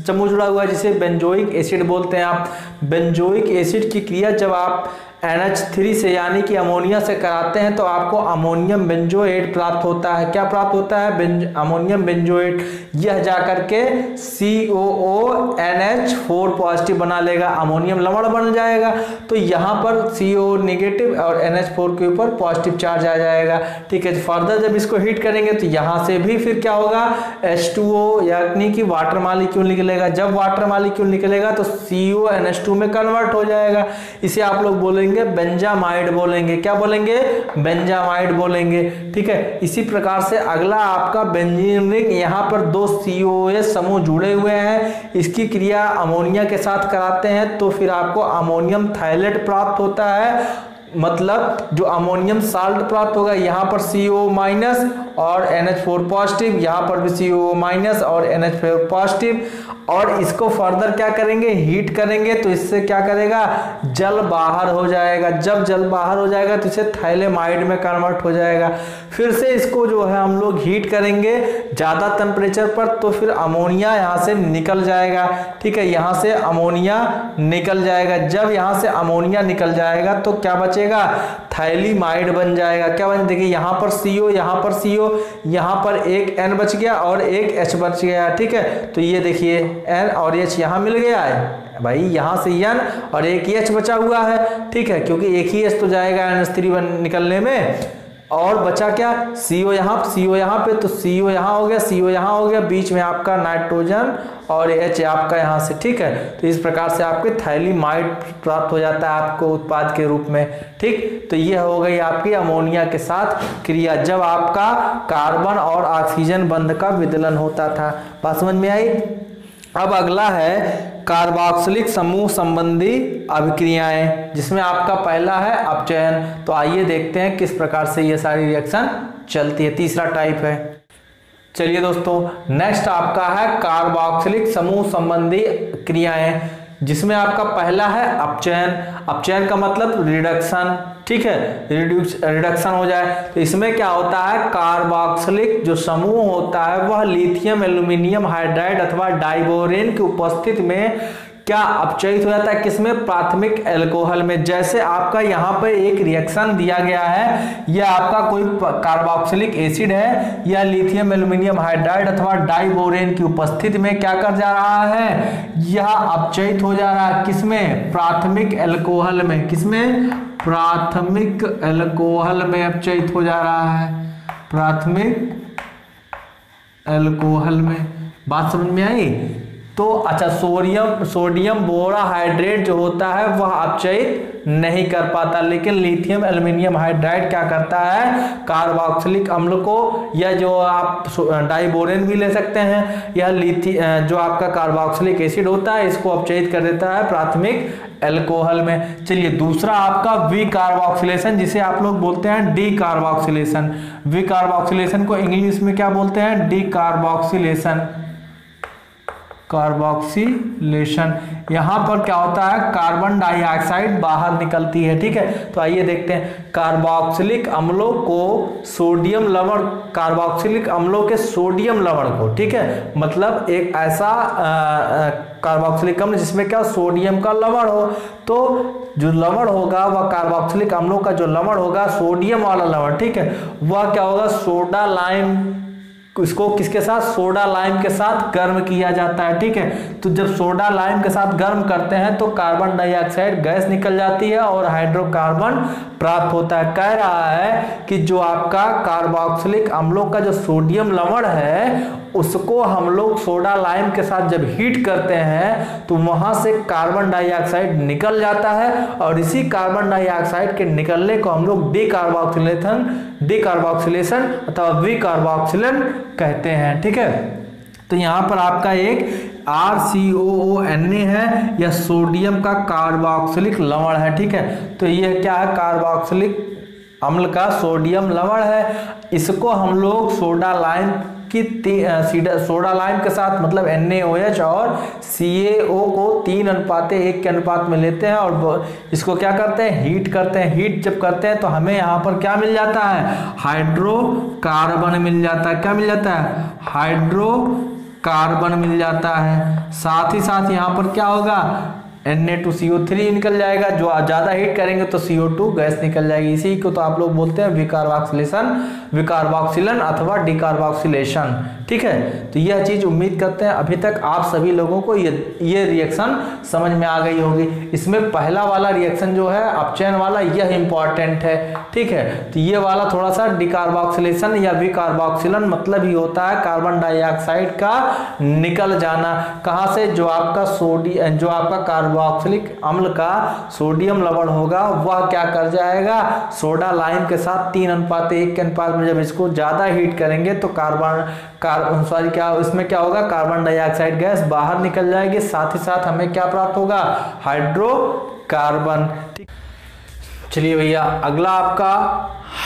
समूह जुड़ा हुआ है, जिसे बेंजोइक एसिड बोलते हैं आप। बेंजोइक एसिड की क्रिया जब आप NH3 से यानी कि अमोनिया से कराते हैं तो आपको अमोनियम बेंजोएट प्राप्त होता है। क्या प्राप्त होता है, अमोनियम बेंजोएट। यह जाकर के COONH4 पॉजिटिव बना लेगा, अमोनियम लवण बन जाएगा। तो यहाँ पर CO नेगेटिव और NH4 के ऊपर पॉजिटिव चार्ज आ जाएगा, ठीक है। फर्दर जब इसको हीट करेंगे तो यहाँ से भी फिर क्या होगा, H2O यानी कि वाटर मॉलिक्यूल निकलेगा। जब वाटर मॉलिक्यूल निकलेगा तो CONH2 में कन्वर्ट हो जाएगा। इसे आप लोग बोलेंगे बेंजामाइड बोलेंगे। क्या बोलेंगे, बेंजामाइड बोलेंगे, ठीक है। इसी प्रकार से अगला आपका बेंजीन रिंग। यहाँ पर 2 COOH समूह जुड़े हुए हैं, इसकी क्रिया अमोनिया के साथ कराते हैं तो फिर आपको अमोनियम थायलेट प्राप्त होता है, मतलब जो अमोनियम साल्ट प्राप्त होगा। यहाँ पर CO माइनस और NH4 पॉजिटिव, यहाँ पर भी CO माइनस और NH4 पॉजिटिव। और इसको फर्दर क्या करेंगे, हीट करेंगे तो इससे क्या करेगा, जल बाहर हो जाएगा। जब जल बाहर हो जाएगा तो इसे थाइलेमाइड में कन्वर्ट हो जाएगा। फिर से इसको जो है हम लोग हीट करेंगे ज़्यादा टेम्परेचर पर, तो फिर अमोनिया यहाँ से निकल जाएगा, ठीक है। यहाँ से अमोनिया निकल जाएगा। जब यहाँ से अमोनिया निकल जाएगा तो क्या बचेगा, थाइलीमाइड बन जाएगा। क्या बन, देखिए यहाँ पर CO, यहाँ पर CO, यहाँ पर एक N बच गया और एक H बच गया, ठीक है। तो ये देखिए N और H यहाँ मिल गया है भाई, यहाँ से N और एक H बचा हुआ है, ठीक है, क्योंकि एक ही H तो जाएगा NH3 निकलने में। और बचा क्या, CO यहाँ पे, तो CO यहाँ हो गया, CO यहाँ हो गया, बीच में आपका नाइट्रोजन और H आपका यहाँ से, ठीक है। तो इस प्रकार से आपके थाइलीमाइड प्राप्त हो जाता है आपको उत्पाद के रूप में, ठीक। तो ये हो गई आपकी अमोनिया के साथ क्रिया जब आपका कार्बन और ऑक्सीजन बंध का विदलन होता था। बात समझ में आई। अब अगला है कार्बोक्सिलिक समूह संबंधी अभिक्रियाएं, जिसमें आपका पहला है अपचयन। तो आइए देखते हैं किस प्रकार से ये सारी रिएक्शन चलती है। तीसरा टाइप है, चलिए दोस्तों, नेक्स्ट आपका है कार्बोक्सिलिक समूह संबंधी क्रियाएं, जिसमें आपका पहला है अपचयन। अपचयन का मतलब रिडक्शन, ठीक है, रिडक्शन हो जाए। तो इसमें क्या होता है, कार्बोक्सिलिक जो समूह होता है वह लिथियम एल्यूमिनियम हाइड्राइड अथवा डाइबोरेन की उपस्थिति में क्या अपचयित हो जाता है, किसमें, प्राथमिक अल्कोहल में। जैसे आपका यहाँ पर एक रिएक्शन दिया गया है, यह आपका कोई कार्बोक्सिलिक एसिड है या लिथियम एल्यूमिनियम हाइड्राइड अथवा डाइबोरेन की उपस्थिति में क्या कर जा रहा है, यह अपचयित हो जा रहा है, किसमें, प्राथमिक अल्कोहल में। किसमें, प्राथमिक अल्कोहल में अपचयित हो जा रहा है, प्राथमिक अल्कोहल में। बात समझ में आई। तो अच्छा, सोडियम बोराहाइड्रेट जो होता है वह अपचयित नहीं कर पाता, लेकिन लिथियम एल्यूमिनियम हाइड्राइड क्या करता है, कार्बोक्सिलिक अम्ल को, या जो आप डाइबोरेन भी ले सकते हैं, यह जो आपका कार्बोक्सिलिक एसिड होता है इसको अपचयित कर देता है प्राथमिक अल्कोहल में। चलिए दूसरा आपका वी कार्बोक्सिलेशन, जिसे आप लोग बोलते हैं डी कार्बोक्सिलेशन। वी कार्बोक्सिलेशन को इंग्लिश में क्या बोलते हैं, डी कार्बोक्सिलेशन। कार्बोक्सिलेशन, यहाँ पर क्या होता है, कार्बन डाइऑक्साइड बाहर निकलती है, ठीक है। तो आइए देखते हैं, कार्बोक्सिलिक अम्लों को सोडियम लवण, कार्बोक्सिलिक अम्लों के सोडियम लवण को, ठीक है, मतलब एक ऐसा कार्बोक्सिलिक अम्ल जिसमें क्या सोडियम का लवण हो, तो जो लवण होगा वह कार्बोक्सिलिक अम्लों का जो लवण होगा सोडियम वाला लवण, ठीक है, वह क्या होगा, सोडा लाइम इसको किसके साथ, सोडा लाइम के साथ गर्म किया जाता है। ठीक है, तो जब सोडा लाइम के साथ गर्म करते हैं तो कार्बन डाइऑक्साइड गैस निकल जाती है और हाइड्रोकार्बन प्राप्त होता है। कह रहा है कि जो आपका कार्बोक्सिलिक अम्लों का जो सोडियम लवण है उसको हम लोग सोडा लाइम के साथ जब हीट करते हैं तो वहां से कार्बन डाइऑक्साइड निकल जाता है और इसी कार्बन डाइऑक्साइड के निकलने को हम लोग डीकार्बोक्सिलेशन अथवा विकार्बोक्सिलन कहते हैं। ठीक है, तो यहां पर आपका एक RCOONA है, यह सोडियम का कार्बोक्सिलिक लवण है। ठीक है, तो यह क्या है, कार्बोक्सिलिक अम्ल का सोडियम लवण है। इसको हम लोग सोडा लाइम के साथ मतलब NaOH और CaO को 3:1 के अनुपात में लेते हैं और इसको क्या करते हैं, हीट करते हैं। हीट जब करते हैं तो हमें यहाँ पर क्या मिल जाता है, हाइड्रोकार्बन मिल जाता है। क्या मिल जाता है, हाइड्रोकार्बन मिल जाता है। साथ ही साथ यहाँ पर क्या होगा, Na2CO3 निकल जाएगा। जो ज्यादा हीट करेंगे तो CO2 गैस निकल जाएगी। इसी को तो आप लोग बोलते हैं विकार्बोक्सिलन अथवा डिकार्बोक्सिलेशन। ठीक है, तो यह चीज उम्मीद करते हैं अभी तक आप सभी लोगों को ये रिएक्शन समझ में आ गई होगी। इसमें पहला वाला रिएक्शन जो है अपचयन वाला, यह इंपॉर्टेंट है। ठीक है, तो ये वाला थोड़ा सा डिकार्बोक्सिलेशन या विकार्बोक्सिलन मतलब ही होता है कार्बन डाइऑक्साइड का निकल जाना। कहां से, जो आपका कार्बोक्सिलिक अम्ल का सोडियम लवण होगा वह क्या कर जाएगा, सोडा लाइम के साथ 3:1 के अनुपात में जब इसको ज्यादा हीट करेंगे तो इसमें क्या होगा, कार्बन डाइऑक्साइड गैस बाहर निकल जाएगी। साथ ही साथ हमें क्या प्राप्त होगा, हाइड्रोकार्बन। चलिए भैया, अगला आपका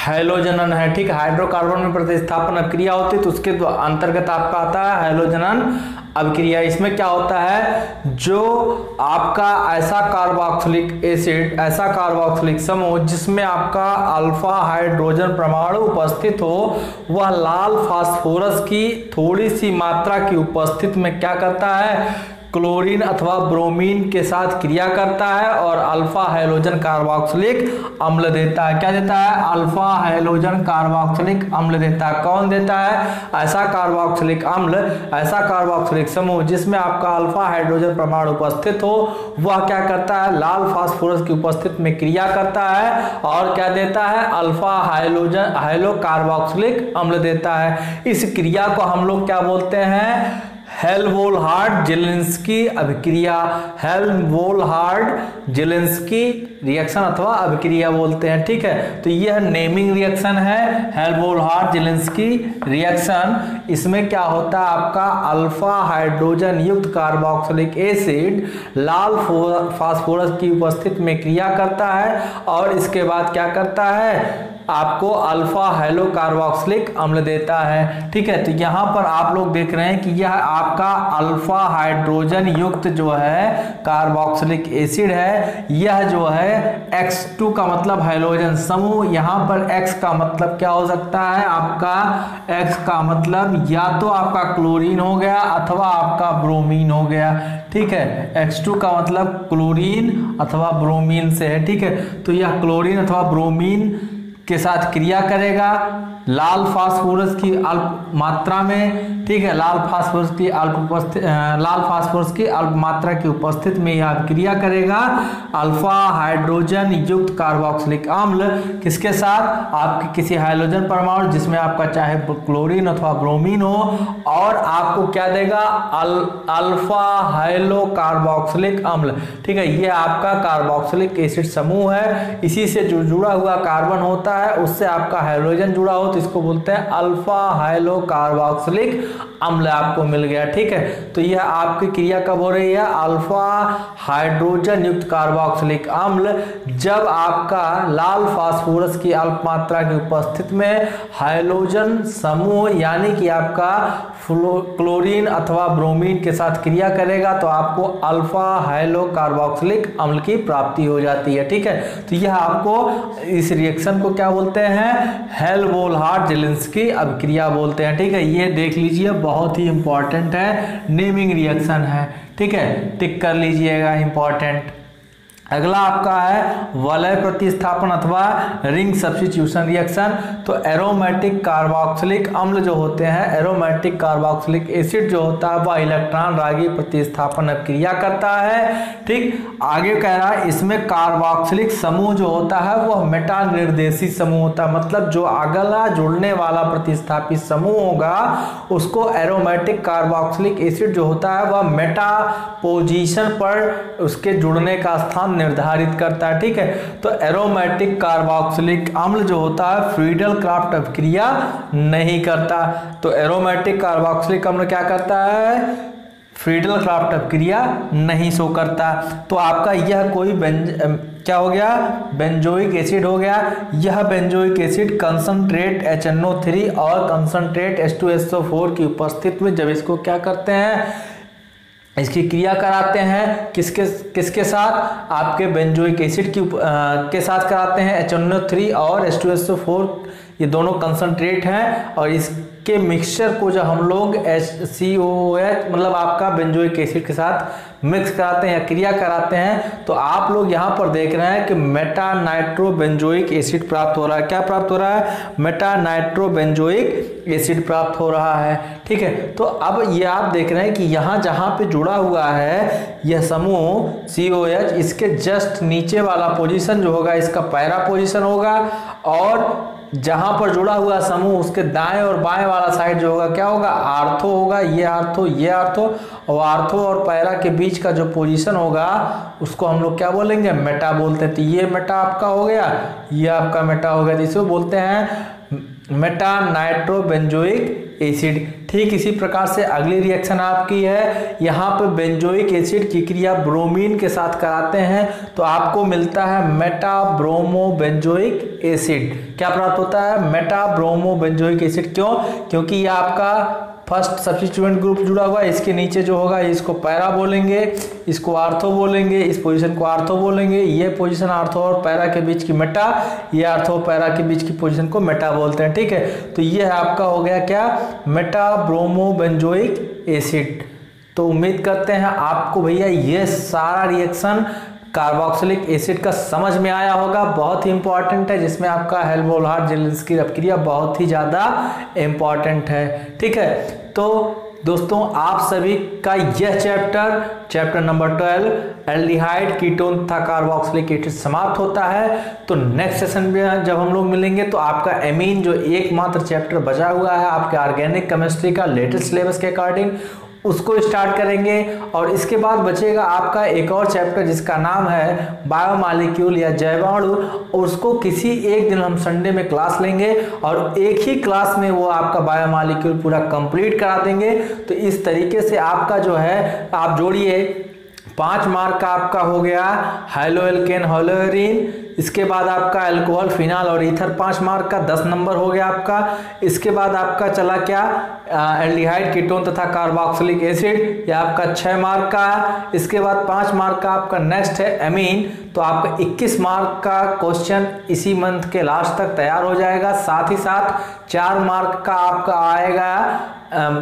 हैलोजनन है। ठीक है, हाइड्रोकार्बन में प्रतिस्थापन अभिक्रिया होती है तो उसके अंतर्गत आपका आता है हैलोजनन अभिक्रिया। इसमें क्या होता है, जो आपका ऐसा कार्बोक्सिलिक एसिड, ऐसा कार्बोक्सिलिक समूह जिसमें आपका अल्फा हाइड्रोजन परमाणु उपस्थित हो, वह लाल फास्फोरस की थोड़ी सी मात्रा की उपस्थिति में क्या करता है, क्लोरीन अथवा ब्रोमीन के साथ क्रिया करता है और अल्फा हाइड्रोजन कार्बोक्सिलिक अम्ल देता है। क्या देता है, अल्फा हाइड्रोजन कार्बोक्सिलिक अम्ल देता है। कौन देता है, ऐसा कार्बोक्सिलिक अम्ल, ऐसा कार्बोक्सिलिक समूह जिसमें आपका अल्फा हाइड्रोजन परमाणु उपस्थित हो, वह क्या करता है, लाल फास्फोरस की उपस्थिति में क्रिया करता है और क्या देता है, अल्फा हाइड्रो कार्बोक्सिलिक अम्ल देता है। इस क्रिया को हम लोग क्या बोलते हैं, हेल्महोल्ट्ज-जेलेंस्की अभिक्रिया, हेल्महोल्ट्ज-जेलेंस्की रिएक्शन अथवा अभिक्रिया बोलते हैं। ठीक है, तो यह नेमिंग रिएक्शन है, हेल्महोल्ट्ज-जेलेंस्की रिएक्शन। इसमें क्या होता है, आपका अल्फा हाइड्रोजन युक्त कार्बोक्सिलिक एसिड लाल फास्फोरस की उपस्थिति में क्रिया करता है और इसके बाद क्या करता है, आपको अल्फा हाइड्रो कार्बोक्सिलिक अम्ल देता है। ठीक है, तो यहाँ पर आप लोग देख रहे हैं कि यह आपका अल्फा हाइड्रोजन युक्त जो है कार्बोक्सिलिक एसिड है, यह जो है X2 का मतलब हाइड्रोजन समूह। यहाँ पर X का मतलब क्या हो सकता है, आपका X का मतलब या तो आपका क्लोरीन हो गया अथवा आपका ब्रोमीन हो गया। ठीक है, X2 का मतलब क्लोरीन अथवा ब्रोमीन से है। ठीक है, तो यह क्लोरीन अथवा ब्रोमीन के साथ क्रिया करेगा लाल फास्फोरस की अल्प मात्रा में। ठीक है, लाल फास्फोरस की अल्प मात्रा की उपस्थिति में यह क्रिया करेगा अल्फा हाइड्रोजन युक्त कार्बोक्सिलिक अम्ल किसके साथ, आपके किसी हाइड्रोजन परमाणु जिसमें आपका चाहे क्लोरीन अथवा ब्रोमीन हो, और आपको क्या देगा, अल्फा हाइड्रो कार्बोक्सिलिक अम्ल। ठीक है, यह आपका कार्बोक्सिलिक एसिड समूह है। इसी से जो जुड़ा हुआ कार्बन होता है उससे आपका हाइड्रोजन जुड़ा हो तो इसको बोलते हैं अल्फा हाइड्रो कार्बोक्सिलिक अम्ल आपको मिल गया। ठीक है, तो यह आपकी क्रिया कब हो रही है, अल्फा हाइड्रोजन युक्त कार्बोक्सिलिक अम्ल जब आपका लाल फास्फोरस की अल्प मात्रा की उपस्थिति में हाइड्रोजन समूह यानी कि आपका क्लोरीन अथवा ब्रोमीन के साथ क्रिया करेगा तो आपको अल्फा हाइड्रो कार्बोक्सिलिक अम्ल की प्राप्ति हो जाती है। ठीक है, तो यह आपको इस रिएक्शन को क्या बोलते हैं, हेल्महोल्ट्ज-जेलेंस्की अभिक्रिया बोलते हैं। ठीक है, ये देख लीजिए, बहुत ही इंपॉर्टेंट है, नेमिंग रिएक्शन है। ठीक है, टिक कर लीजिएगा, इंपॉर्टेंट। अगला आपका है वलय प्रतिस्थापन अथवा रिंग सब्स्टिट्यूशन रिएक्शन। तो एरोमेटिक कार्बोक्सिलिक अम्ल जो होते हैं, एरोमेटिक कार्बोक्सिलिक एसिड जो होता है वह इलेक्ट्रॉन रागी प्रतिस्थापन क्रिया करता है। ठीक, आगे कह रहा है इसमें कार्बोक्सिलिक समूह जो होता है वह मेटा निर्देशी समूह होता है, मतलब जो अगला जुड़ने वाला प्रतिस्थापित समूह होगा उसको एरोमेटिक कार्बोक्सिलिक एसिड जो होता है वह मेटा पोजीशन पर उसके जुड़ने का स्थान निर्धारित करता है। ठीक है, तो एरोमेटिक कार्बोक्सिलिक अम्ल जो होता है फ्रीडल क्राफ्ट अभिक्रिया नहीं करता। तो एरोमेटिक कार्बोक्सिलिक अम्ल क्या करता है? फ्रीडल क्राफ्ट अभिक्रिया नहीं शो करता। तो आपका यह कोई क्या हो गया? बेंजोइक एसिड हो गया। यह बेंजोइक एसिड कंसंट्रेट HNO3 और कंसंट्रेट H2SO4 की उपस्थिति में जब इसको क्या करते हैं, इसकी क्रिया कराते हैं किसके साथ? आपके बेंजोइक एसिड के साथ कराते हैं। HNO3 और H2SO4 ये दोनों कंसंट्रेट हैं और इसके मिक्सचर को जब हम लोग COOH मतलब आपका बेंजोइक एसिड के साथ मिक्स कराते हैं या क्रिया कराते हैं तो आप लोग यहाँ पर देख रहे हैं कि मेटा नाइट्रो बेंजोइक एसिड प्राप्त हो रहा है। क्या प्राप्त हो रहा है? मेटा नाइट्रो बेंजोइक एसिड प्राप्त हो रहा है। ठीक है, तो अब ये आप देख रहे हैं कि यहाँ जहाँ पे जुड़ा हुआ है यह समूह COH, इसके जस्ट नीचे वाला पोजीशन जो होगा इसका पैरा पोजीशन होगा और जहां पर जुड़ा हुआ समूह उसके दाएं और बाएं वाला साइड जो होगा क्या होगा? आर्थो होगा। ये आर्थो, ये आर्थो, और आर्थो और पैरा के बीच का जो पोजीशन होगा उसको हम लोग क्या बोलेंगे? मेटा बोलते हैं। तो ये मेटा आपका हो गया, ये आपका मेटा हो गया, जिसे बोलते हैं मेटा नाइट्रो बेंजोइक एसिड। ठीक इसी प्रकार से अगली रिएक्शन आपकी है, यहाँ पे बेंजोइक एसिड की क्रिया ब्रोमीन के साथ कराते हैं तो आपको मिलता है मेटा ब्रोमो बेंजोइक एसिड। क्या प्राप्त होता है? Meta bromo benzoic acid. क्यों? क्योंकि ये आपका फर्स्ट सब्स्टिट्यूएंट ग्रुप जुड़ा हुआ है, इसके नीचे जो होगा इसको पैरा बोलेंगे, इसको आर्थो बोलेंगे, इस पोजीशन को आर्थो बोलेंगे, ये पोजीशन आर्थो और पैरा के बीच की मेटा, ये आर्थो और पैरा के बीच की पोजीशन को मेटा बोलते हैं। ठीक है, तो ये है आपका हो गया क्या? Meta bromo benzoic acid. तो उम्मीद करते हैं आपको भैया ये सारा रिएक्शन कार्बोक्सिलिक एसिड का समझ में आया होगा। बहुत ही इंपॉर्टेंट है, जिसमें आपका हेल्महोल्ट्ज जेलिंस्की अपक्रिया बहुत ही ज़्यादा इंपॉर्टेंट है। ठीक है, तो दोस्तों आप सभी का यह चैप्टर नंबर 12 एल्डिहाइड कीटोन तथा कार्बोक्सिलिक एसिड समाप्त होता है। तो नेक्स्ट सेशन में जब हम लोग मिलेंगे तो आपका एमीन जो एकमात्र चैप्टर बचा हुआ है आपके ऑर्गेनिक केमिस्ट्री का लेटेस्ट सिलेबस के अकॉर्डिंग उसको स्टार्ट करेंगे। और इसके बाद बचेगा आपका एक और चैप्टर जिसका नाम है बायोमॉलिक्यूल या जैवाणु, उसको किसी एक दिन हम संडे में क्लास लेंगे और एक ही क्लास में वो आपका बायोमॉलिक्यूल पूरा कंप्लीट करा देंगे। तो इस तरीके से आपका जो है आप जोड़िए 5 मार्क का आपका हो गया हाइलोएल्केन हाइलोएरिन, इसके बाद आपका अल्कोहल फिनाल और ईथर 5 मार्क का 10 नंबर हो गया आपका। इसके बाद आपका चला क्या एल्डिहाइड कीटोन तथा कार्बोक्सिलिक एसिड, ये आपका 6 मार्क का। इसके बाद 5 मार्क का आपका नेक्स्ट है एमीन, तो आपका 21 मार्क का क्वेश्चन इसी मंथ के लास्ट तक तैयार हो जाएगा। साथ ही साथ 4 मार्क का आपका आएगा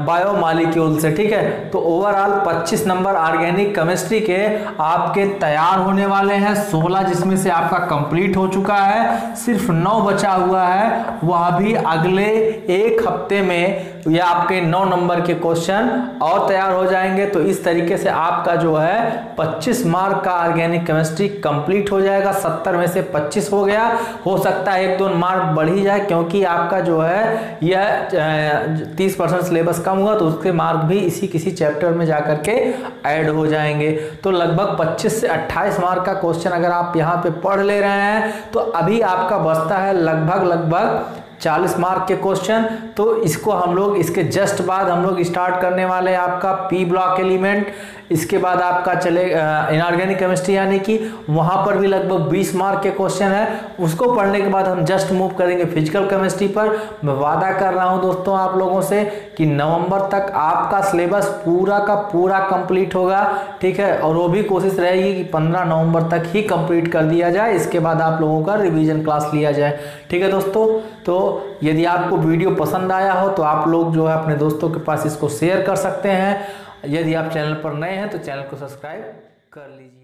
बायोमॉलिक्यूल से। ठीक है, तो ओवरऑल 25 नंबर ऑर्गेनिक केमिस्ट्री के आपके तैयार होने वाले हैं। 16 जिसमें से आपका कंप्लीट हो चुका है, सिर्फ 9 बचा हुआ है, वह भी अगले एक हफ्ते में ये आपके 9 नंबर के क्वेश्चन और तैयार हो जाएंगे। तो इस तरीके से आपका जो है 25 मार्क का ऑर्गेनिक केमिस्ट्री कंप्लीट हो जाएगा। 70 में से 25 हो गया, हो सकता है 1-2 मार्क बढ़ ही जाए क्योंकि आपका जो है यह 30% सिलेबस कम हुआ तो उसके मार्क भी इसी किसी चैप्टर में जाकर के ऐड हो जाएंगे। तो लगभग 25 से 28 मार्क का क्वेश्चन अगर आप यहाँ पे पढ़ ले रहे हैं तो अभी आपका बचता है लगभग 40 मार्क के क्वेश्चन। तो इसको हम लोग इसके जस्ट बाद हम लोग स्टार्ट करने वाले हैं आपका पी ब्लॉक एलिमेंट। इसके बाद आपका चले इनऑर्गेनिक केमिस्ट्री, यानी कि वहाँ पर भी लगभग 20 मार्क के क्वेश्चन है। उसको पढ़ने के बाद हम जस्ट मूव करेंगे फिजिकल केमिस्ट्री पर। मैं वादा कर रहा हूँ दोस्तों आप लोगों से कि नवंबर तक आपका सिलेबस पूरा का पूरा कंप्लीट होगा। ठीक है, और वो भी कोशिश रहेगी कि 15 नवंबर तक ही कंप्लीट कर दिया जाए, इसके बाद आप लोगों का रिवीजन क्लास लिया जाए। ठीक है दोस्तों, तो यदि आपको वीडियो पसंद आया हो तो आप लोग जो है अपने दोस्तों के पास इसको शेयर कर सकते हैं। यदि आप चैनल पर नए हैं तो चैनल को सब्सक्राइब कर लीजिए।